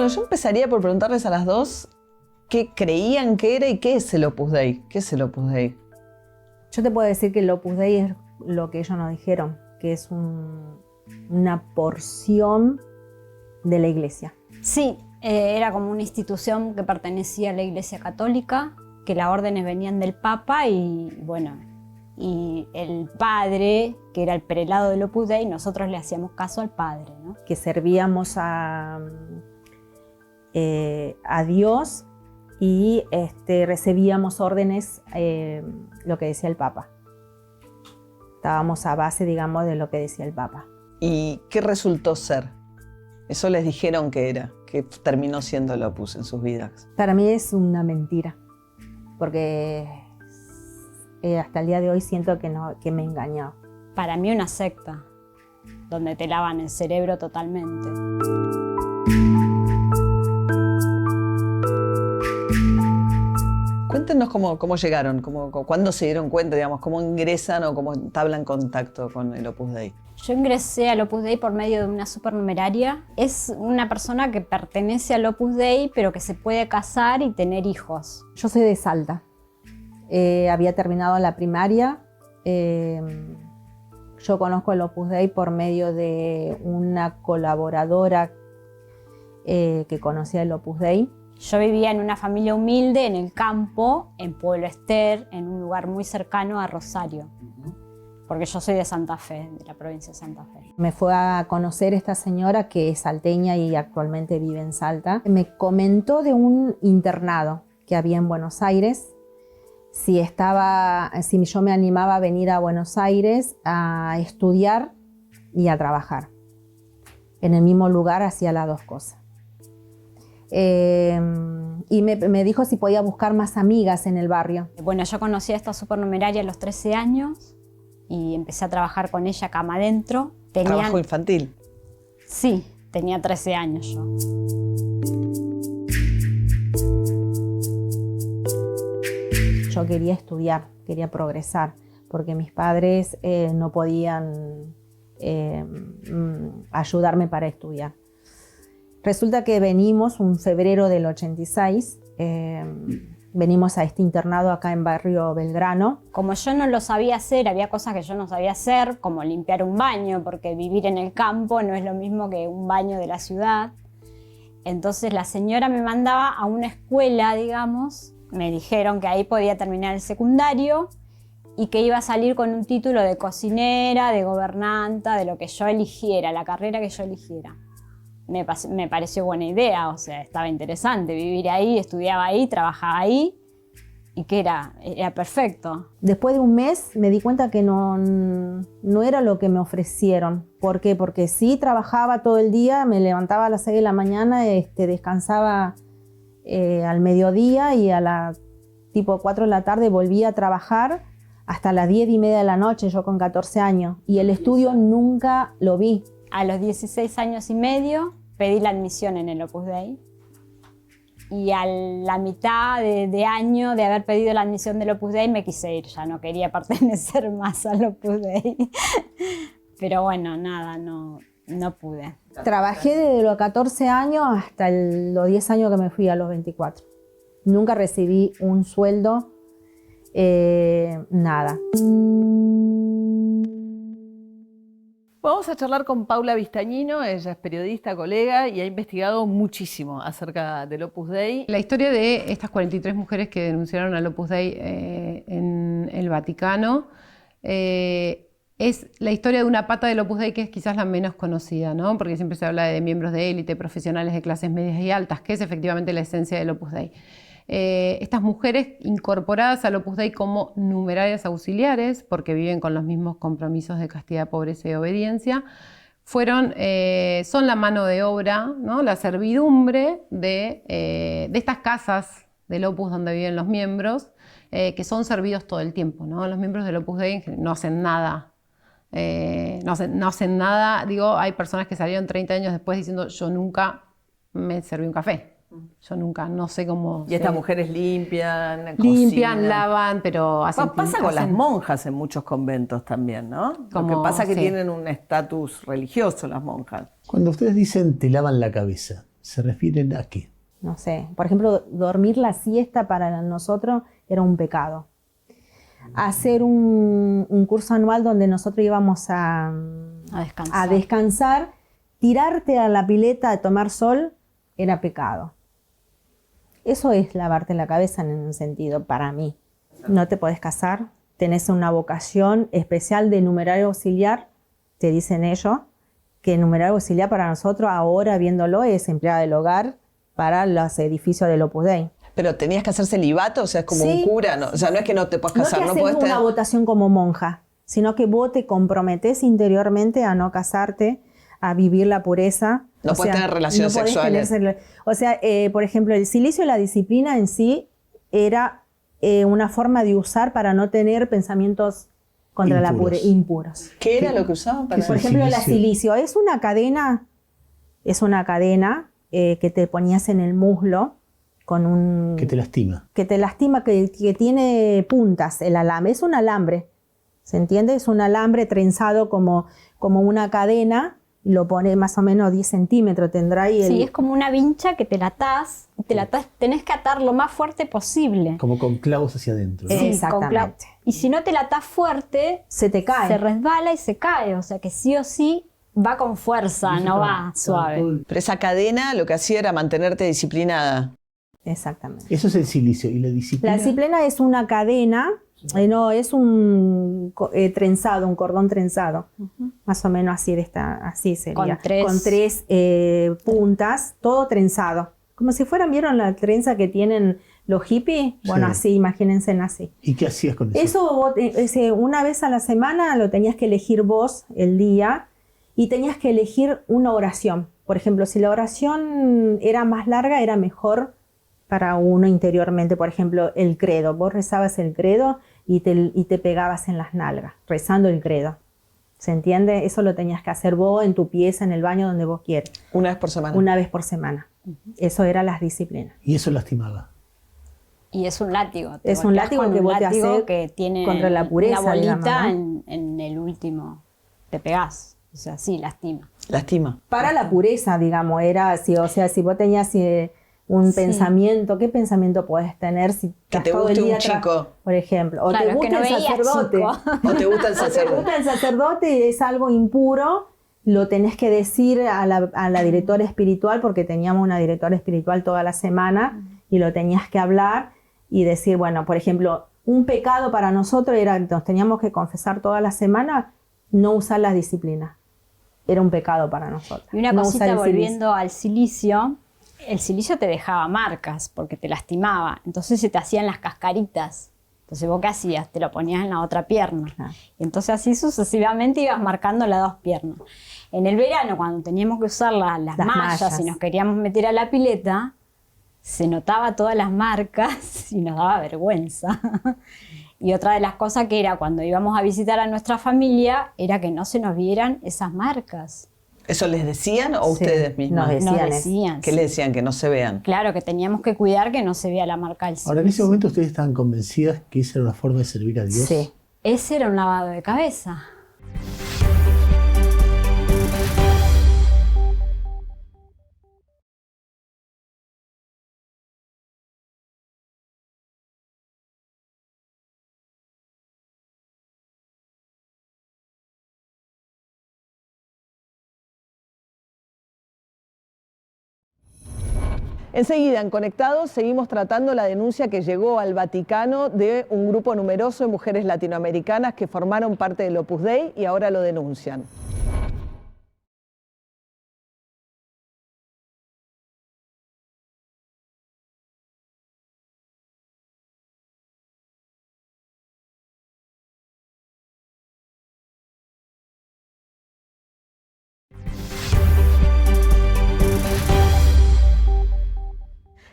yo empezaría por preguntarles a las dos qué creían que era y qué es el Opus Dei. ¿Qué es el Opus Dei? Yo te puedo decir que el Opus Dei es lo que ellos nos dijeron, que es una porción de la iglesia. Sí, era como una institución que pertenecía a la Iglesia Católica, que las órdenes venían del Papa y bueno, y el padre, que era el prelado del Opus Dei, nosotros le hacíamos caso al padre, ¿no? Que servíamos a Dios y recibíamos órdenes, lo que decía el Papa. Estábamos a base, digamos, de lo que decía el Papa. ¿Y qué resultó ser? Eso les dijeron que era, que terminó siendo el Opus en sus vidas. Para mí es una mentira, porque hasta el día de hoy siento que me engañó. Para mí una secta, donde te lavan el cerebro totalmente. Cuéntenos cómo llegaron, cuándo se dieron cuenta, digamos, cómo ingresan o cómo entablan contacto con el Opus Dei. Yo ingresé al Opus Dei por medio de una supernumeraria. Es una persona que pertenece al Opus Dei, pero que se puede casar y tener hijos. Yo soy de Salta. Había terminado la primaria. Yo conozco el Opus Dei por medio de una colaboradora que conocía el Opus Dei. Yo vivía en una familia humilde, en el campo, en Pueblo Ester, en un lugar muy cercano a Rosario. Porque yo soy de Santa Fe, de la provincia de Santa Fe. Me fue a conocer esta señora que es salteña y actualmente vive en Salta. Me comentó de un internado que había en Buenos Aires, si yo me animaba a venir a Buenos Aires a estudiar y a trabajar. En el mismo lugar hacía las dos cosas. Y me dijo si podía buscar más amigas en el barrio. Bueno, yo conocí a esta supernumeraria a los 13 años y empecé a trabajar con ella cama adentro. ¿Trabajo infantil? Sí, tenía 13 años yo. Yo quería estudiar, quería progresar, porque mis padres no podían ayudarme para estudiar. Resulta que venimos un febrero del 86, venimos a este internado acá en Barrio Belgrano. Como yo no lo sabía hacer, había cosas que yo no sabía hacer, como limpiar un baño, porque vivir en el campo no es lo mismo que un baño de la ciudad. Entonces la señora me mandaba a una escuela, digamos, me dijeron que ahí podía terminar el secundario y que iba a salir con un título de cocinera, de gobernanta, de lo que yo eligiera, la carrera que yo eligiera. Me pareció buena idea, o sea, estaba interesante vivir ahí, estudiaba ahí, trabajaba ahí y que era perfecto. Después de un mes me di cuenta que no era lo que me ofrecieron. ¿Por qué? Porque sí trabajaba todo el día, me levantaba a las 6 de la mañana, descansaba al mediodía y a las tipo 4 de la tarde volvía a trabajar hasta las 10:30 de la noche, yo con 14 años. Y el estudio nunca lo vi. A los 16 años y medio pedí la admisión en el Opus Dei y a la mitad de año de haber pedido la admisión del Opus Dei me quise ir, ya no quería pertenecer más al Opus Dei. Pero bueno, nada, no pude. Trabajé desde los 14 años hasta los 10 años que me fui a los 24. Nunca recibí un sueldo, nada. Vamos a charlar con Paula Vistañino, ella es periodista, colega y ha investigado muchísimo acerca del Opus Dei. La historia de estas 43 mujeres que denunciaron al Opus Dei en el Vaticano es la historia de una pata del Opus Dei que es quizás la menos conocida, ¿no? Porque siempre se habla de miembros de élite, profesionales de clases medias y altas, que es efectivamente la esencia del Opus Dei. Estas mujeres incorporadas al Opus Dei como numerarias auxiliares, porque viven con los mismos compromisos de castidad, pobreza y obediencia, son la mano de obra, ¿no? La servidumbre de estas casas del Opus donde viven los miembros, que son servidos todo el tiempo, ¿no? Los miembros del Opus Dei no hacen nada. No hacen nada, digo, hay personas que salieron 30 años después diciendo yo nunca me serví un café. Yo nunca, no sé cómo... Y estas mujeres limpian, cocinan, lavan, pero hacen... Pasa con las monjas en muchos conventos también, ¿no? Lo que pasa es que tienen un estatus religioso las monjas. Cuando ustedes dicen te lavan la cabeza, ¿se refieren a qué? No sé, por ejemplo, dormir la siesta para nosotros era un pecado. Hacer un curso anual donde nosotros íbamos a descansar, tirarte a la pileta a tomar sol, era pecado. Eso es lavarte la cabeza en un sentido, para mí. No te podés casar, tenés una vocación especial de numerario auxiliar, te dicen ellos, que numerario auxiliar para nosotros ahora viéndolo es empleada del hogar para los edificios del Opus Dei. Pero tenías que hacer celibato, o sea, es como Sí. un cura, ¿no? O sea, no es que no te puedas casar, no no que puedes haces una tener... votación como monja, sino que vos te comprometés interiormente a no casarte, a vivir la pureza. No podés tener relaciones sexuales. O sea, por ejemplo, el cilicio y la disciplina en sí era una forma de usar para no tener pensamientos contra la pureza impuros. ¿Qué era lo que usaban para Por ejemplo, el silicio es una cadena que te ponías en el muslo con un... Que te lastima. Que te lastima, que tiene puntas el alambre. Es un alambre, ¿se entiende? Es un alambre trenzado como una cadena, y lo pone más o menos 10 centímetros, tendrá ahí Sí, es como una vincha que te la atás, tenés que atar lo más fuerte posible. Como con clavos hacia adentro, ¿no? Sí, Exactamente. con clavos. Y si no te la atás fuerte, se te cae. se resbala y se cae. O sea que sí o sí va con fuerza, no va suave. Pero esa cadena lo que hacía era mantenerte disciplinada. Exactamente. Eso es el silicio. ¿Y la disciplina? La disciplina es una cadena, no, es un trenzado, un cordón trenzado. Más o menos así sería. Con tres puntas, todo trenzado. Como si fueran, ¿vieron la trenza que tienen los hippies? Bueno, Sí. así, imagínense así. ¿Y qué hacías con eso? Eso vos, una vez a la semana lo tenías que elegir vos el día y tenías que elegir una oración. Por ejemplo, si la oración era más larga, era mejor para uno interiormente. Por ejemplo, el credo. Vos rezabas el credo y te pegabas en las nalgas, rezando el credo. ¿Se entiende? Eso lo tenías que hacer vos en tu pieza, en el baño, donde vos quieras. Una vez por semana. Una vez por semana. Eso era las disciplinas. Y eso lastimaba. Y es un látigo. Es un látigo que vos te haces que tiene contra la pureza, una bolita, digamos, ¿no? en el último. Te pegás. O sea, sí, lastima. Lastima. Para la pureza, digamos, era así. O sea, si vos tenías un pensamiento, ¿qué pensamiento puedes tener si Que estás te todo el guste día un chico. por ejemplo? O Claro, te que gusta no el veías sacerdote. chico. O te gusta el O te sacerdote. gusta el sacerdote, es algo impuro, lo tenés que decir a la directora espiritual, porque teníamos una directora espiritual toda la semana, y lo tenías que hablar y decir, bueno, por ejemplo, un pecado para nosotros era, nos teníamos que confesar toda la semana, no usar las disciplinas. Era un pecado para nosotros. Y una no cosita usar el silicio. volviendo al silicio, el silicio te dejaba marcas porque te lastimaba. Entonces se te hacían las cascaritas. Entonces vos qué hacías, te lo ponías en la otra pierna. Ah. Y entonces así sucesivamente ibas marcando las dos piernas. En el verano, cuando teníamos que usar las mallas y nos queríamos meter a la pileta, se notaba todas las marcas y nos daba vergüenza. Y otra de las cosas que era cuando íbamos a visitar a nuestra familia era que no se nos vieran esas marcas. ¿Eso les decían o Sí, ustedes mismas? nos Nos decían eso. decían. ¿Qué sí. le decían? Que no se vean. Claro, que teníamos que cuidar que no se vea la marca del Ahora, en ese silicio. momento ustedes estaban convencidas que esa era una forma de servir a Dios. Sí. Ese era un lavado de cabeza. Enseguida, en Conectados, seguimos tratando la denuncia que llegó al Vaticano de un grupo numeroso de mujeres latinoamericanas que formaron parte del Opus Dei y ahora lo denuncian.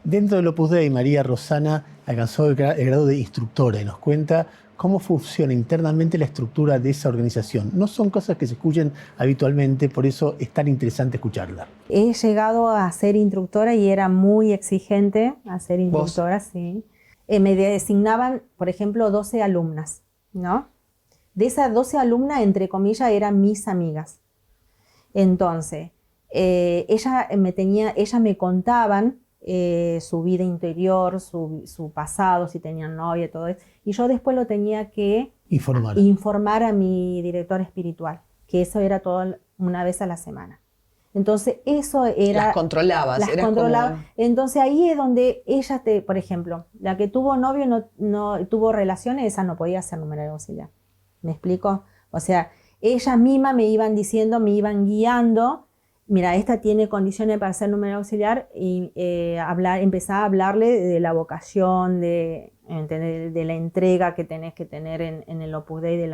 Dentro del Opus Dei, María Rosana alcanzó el grado de instructora y nos cuenta cómo funciona internamente la estructura de esa organización. No son cosas que se escuchen habitualmente, por eso es tan interesante escucharla. He llegado a ser instructora y era muy exigente a ser instructora, sí. Me designaban, por ejemplo, 12 alumnas, ¿no? De esas 12 alumnas, entre comillas, eran mis amigas. Entonces, Ella me contaban su vida interior, su pasado, si tenían novia, todo eso. Y yo después lo tenía que informar a mi director espiritual, que eso era todo una vez a la semana. Entonces eso era... Las controlabas. Las controlaba. Entonces ahí es donde ella, por ejemplo, la que tuvo novio no tuvo relaciones, esa no podía ser numerario auxiliar. ¿Me explico? O sea, ellas mismas me iban diciendo, me iban guiando. Mira, esta tiene condiciones para ser número auxiliar y empezaba a hablarle de la vocación, de la entrega que tenés que tener en el Opus Dei.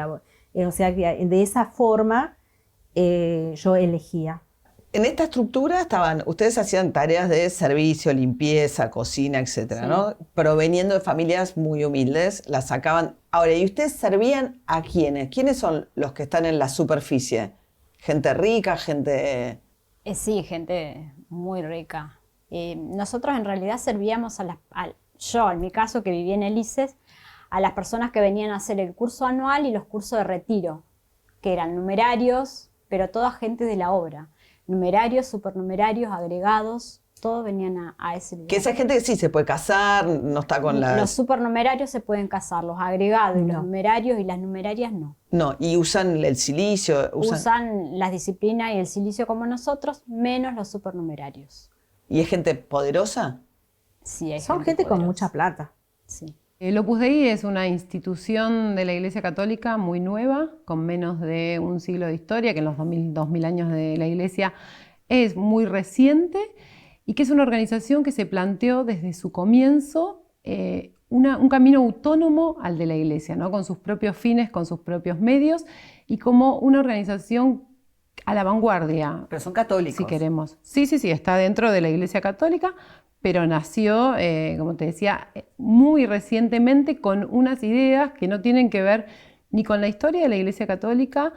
O sea, que de esa forma yo elegía. En esta estructura ustedes hacían tareas de servicio, limpieza, cocina, etcétera, Sí. ¿no? Proveniendo de familias muy humildes, las sacaban. Ahora, ¿y ustedes servían a quiénes? ¿Quiénes son los que están en la superficie? ¿Gente rica, gente...? Sí, gente muy rica. Nosotros en realidad servíamos yo en mi caso que vivía en el ICES, a las personas que venían a hacer el curso anual y los cursos de retiro, que eran numerarios, pero toda gente de la obra. Numerarios, supernumerarios, agregados, todos venían a ese lugar. Que esa gente que sí se puede casar, no está con las... Los supernumerarios se pueden casar, los agregados y los numerarios y las numerarias no. No, y usan el silicio. Usan las disciplinas y el silicio como nosotros, menos los supernumerarios. ¿Y es gente poderosa? Sí, hay Son gente con poderosa. mucha plata. Sí. El Opus Dei es una institución de la Iglesia Católica muy nueva, con menos de un siglo de historia, que en los 2000 años de la Iglesia es muy reciente, y que es una organización que se planteó desde su comienzo un camino autónomo al de la Iglesia, ¿no? Con sus propios fines, con sus propios medios, y como una organización a la vanguardia. Pero son católicos. Si queremos. Sí, está dentro de la Iglesia Católica, pero nació, como te decía, muy recientemente con unas ideas que no tienen que ver ni con la historia de la Iglesia Católica,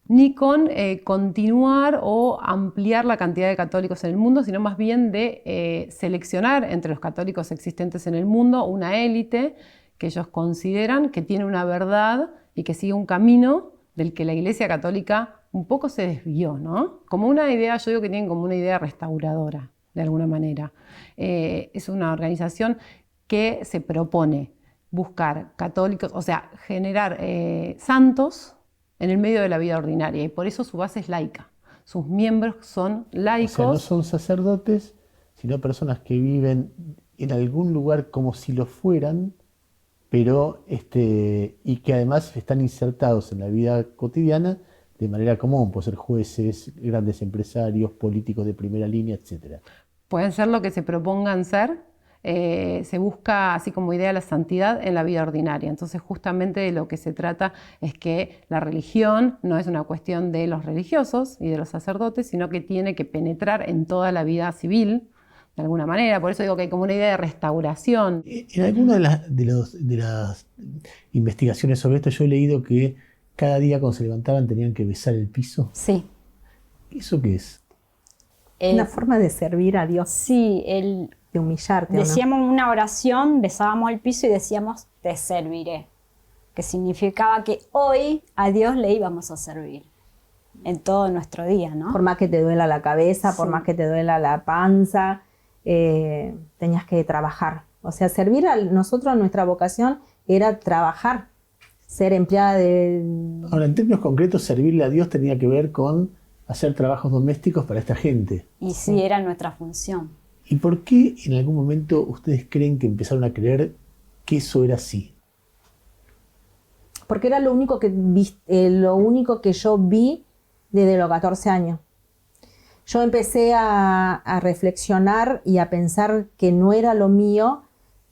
ni con continuar o ampliar la cantidad de católicos en el mundo, sino más bien de seleccionar entre los católicos existentes en el mundo una élite que ellos consideran que tiene una verdad y que sigue un camino del que la Iglesia Católica un poco se desvió, ¿no? Como una idea, yo digo que tienen como una idea restauradora, de alguna manera. Es una organización que se propone buscar católicos, o sea, generar santos en el medio de la vida ordinaria, y por eso su base es laica. Sus miembros son laicos. O sea, no son sacerdotes, sino personas que viven en algún lugar como si lo fueran, pero y que además están insertados en la vida cotidiana de manera común. Pueden ser jueces, grandes empresarios, políticos de primera línea, etc. Pueden ser lo que se propongan ser. Se busca, así como idea, la santidad en la vida ordinaria. Entonces, justamente de lo que se trata es que la religión no es una cuestión de los religiosos y de los sacerdotes, sino que tiene que penetrar en toda la vida civil, de alguna manera. Por eso digo que hay como una idea de restauración. En alguna de las investigaciones sobre esto yo he leído que cada día cuando se levantaban tenían que besar el piso. Sí. ¿Eso qué es? Una forma de servir a Dios, Sí, de humillarte. ¿o no? decíamos una oración, besábamos el piso y decíamos, te serviré. Que significaba que hoy a Dios le íbamos a servir. En todo nuestro día, ¿no? Por más que te duela la cabeza, por Sí. más que te duela la panza, tenías que trabajar. O sea, servir a nosotros, nuestra vocación era trabajar, ser empleada de... Ahora, en términos concretos, servirle a Dios tenía que ver con hacer trabajos domésticos para esta gente. Y sí, era nuestra función. ¿Y por qué en algún momento ustedes creen que empezaron a creer que eso era así? Porque era lo único que yo vi desde los 14 años. Yo empecé a reflexionar y a pensar que no era lo mío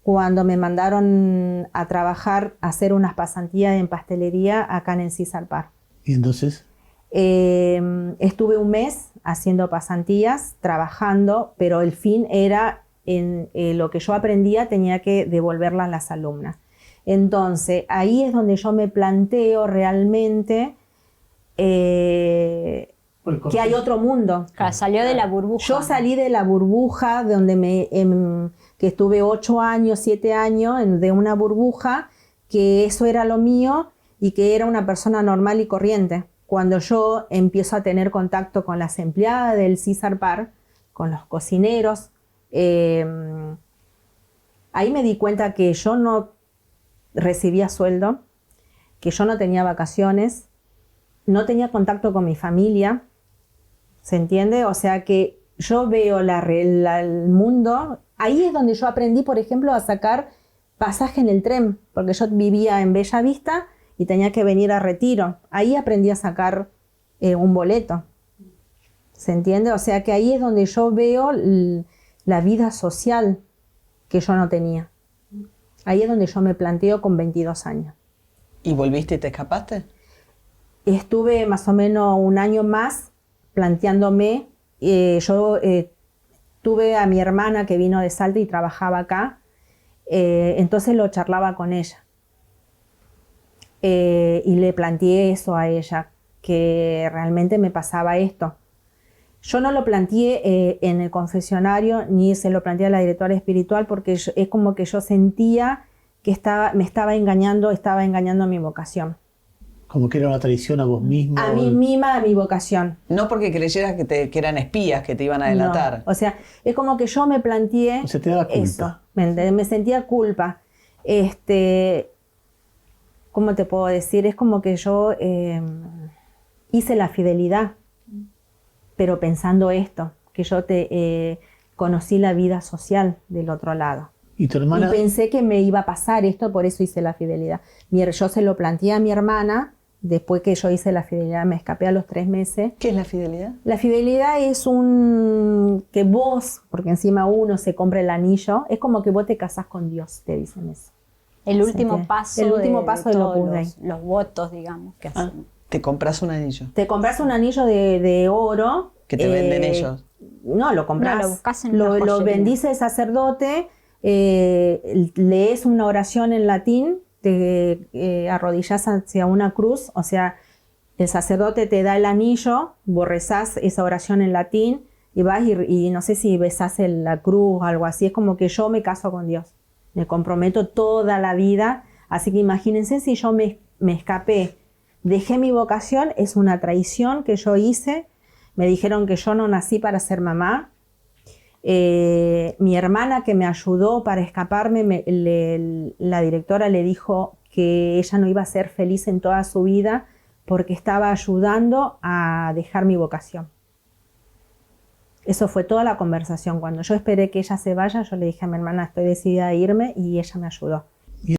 cuando me mandaron a trabajar, a hacer unas pasantías en pastelería acá en Encís al Par. Y entonces, Estuve un mes haciendo pasantías, trabajando, pero el fin era lo que yo aprendía tenía que devolverla a las alumnas. Entonces, ahí es donde yo me planteo realmente que hay otro mundo. Claro, salió de la burbuja. Yo salí de la burbuja donde que estuve 8 años, 7 años de una burbuja, que eso era lo mío y que era una persona normal y corriente. cuando yo empiezo a tener contacto con las empleadas del César Park, con los cocineros, ahí me di cuenta que yo no recibía sueldo, que yo no tenía vacaciones, no tenía contacto con mi familia, ¿se entiende? O sea que yo veo el mundo, ahí es donde yo aprendí, por ejemplo, a sacar pasaje en el tren, porque yo vivía en Bella Vista y tenía que venir a Retiro. Ahí aprendí a sacar un boleto, ¿se entiende? O sea que ahí es donde yo veo la vida social que yo no tenía. Ahí es donde yo me planteo con 22 años. ¿Y volviste y te escapaste? Estuve más o menos un año más planteándome. Yo tuve a mi hermana que vino de Salta y trabajaba acá, entonces lo charlaba con ella. Y le planteé eso a ella, que realmente me pasaba esto. Yo no lo planteé en el confesionario, ni se lo planteé a la directora espiritual, porque es como que yo sentía que me estaba engañando mi vocación. Como que era una traición a vos misma. A mí misma, a mi vocación. No porque creyeras que eran espías que te iban a delatar. No, o sea, es como que yo me planteé O sea, te daba culpa. eso, me sentía culpa. ¿Cómo te puedo decir? Es como que yo hice la fidelidad, pero pensando esto, que yo conocí la vida social del otro lado. ¿Y tu hermana? Y pensé que me iba a pasar esto, por eso hice la fidelidad. Yo se lo planteé a mi hermana, después que yo hice la fidelidad, me escapé a los 3 meses. ¿Qué es la fidelidad? La fidelidad es que vos, porque encima uno se compra el anillo, es como que vos te casás con Dios, te dicen eso. El último paso de todos Opus Dei. los votos, digamos, que hacen. Te compras un anillo. Te compras un anillo de oro. Que te venden ellos. No, lo compras. No, lo buscas en una lo joyería. bendice el sacerdote, lees una oración en latín, te arrodillas hacia una cruz, o sea, el sacerdote te da el anillo, vos rezás esa oración en latín y vas y no sé si besás la cruz o algo así. Es como que yo me caso con Dios, me comprometo toda la vida. Así que imagínense si yo me escapé, dejé mi vocación, es una traición que yo hice. Me dijeron que yo no nací para ser mamá. Mi hermana que me ayudó para escaparme, la directora le dijo que ella no iba a ser feliz en toda su vida porque estaba ayudando a dejar mi vocación. Eso fue toda la conversación. Cuando yo esperé que ella se vaya, yo le dije a mi hermana, estoy decidida a irme, y ella me ayudó.